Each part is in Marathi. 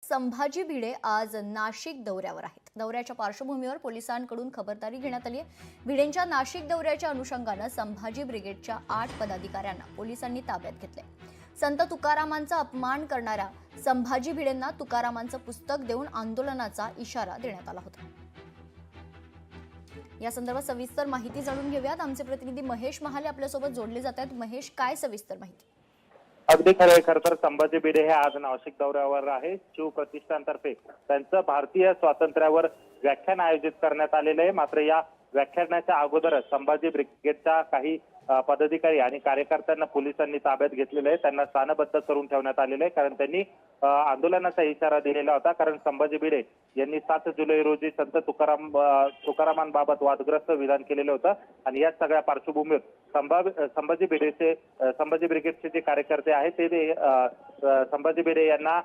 संभाजी भिडे आज नाशिक दौऱ्यावर आहेत। दौऱ्याच्या पार्श्वभूमीवर पोलिसांकडून खबरदारी घेण्यात आली आहे। भिडेंच्या नाशिक दौऱ्याच्या अनुषंगाने संभाजी ब्रिगेडच्या 8 पदाधिकाऱ्यांना पोलिसांनी ताब्यात घेतले। संत तुकारामांचा अपमान करणाऱ्या संभाजी भिडेंना तुकारामांचं पुस्तक देऊन आंदोलनाचा इशारा देण्यात आला होता। या संदर्भात सविस्तर माहिती जाणून घेऊयात। आमचे प्रतिनिधी महेश महाले आपल्यासोबत जोडले जात आहेत। महेश, काय सविस्तर माहिती? अगदी खरं तर संभाजी भिडे हे आज नाशिक दौऱ्यावर आहे। शिव प्रतिष्ठानतर्फे त्यांचं भारतीय स्वातंत्र्यावर व्याख्यान आयोजित करण्यात आलेलं आहे। मात्र या व्याख्यानाच्या अगोदरच संभाजी ब्रिगेडच्या काही पदाधिकारी आणि कार्यकर्त्यांना पोलिसांनी ताब्यात घेतलेलं आहे। त्यांना स्थानबद्ध करून ठेवण्यात आलेलं आहे, कारण त्यांनी आंदोलनाचा इशारा दिलेला होता। कारण संभाजी भिडे यांनी 7 जुलै रोजी संत तुकारामांबाबत वादग्रस्त विधान केलेलं होतं आणि या सगळ्या पार्श्वभूमीवर संभाजी ब्रिगेडचे जे कार्यकर्ते आहेत ते संभाजी भिडे यांना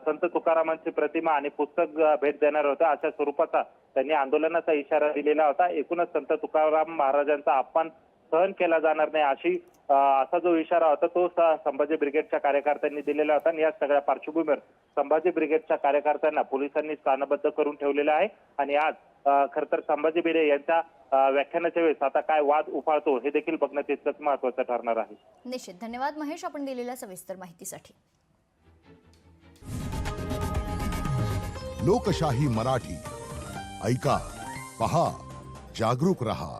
संत तुकारामांची प्रतिमा आणि पुस्तक भेट देणार होतं, अशा स्वरूपाचा त्यांनी आंदोलनाचा इशारा दिलेला होता। एकूणच संत तुकाराम महाराजांचा अपमान सहन केला जाणार नाही असा जो इशारा होता तो संभाजी ब्रिगेडच्या कार्यकर्त्यांनी दिलेला होता। आणि या सगळ्या पार्श्वभूमीवर संभाजी ब्रिगेडच्या कार्यकर्त्यांना पोलिसांनी स्थानबद्ध करून ठेवलेलं आहे। आणि आज खरं तर संभाजी भिडे यांच्या व्याख्यानाच्या वेळेस आता काय वाद उफाळतो हे देखील बघणं तितकंच महत्त्वाचं ठरणार आहे। निश्चित। धन्यवाद महेश, आपण दिलेल्या सविस्तर माहितीसाठी। लोकशाही मराठी ऐका, पहा, जागरूक रहा।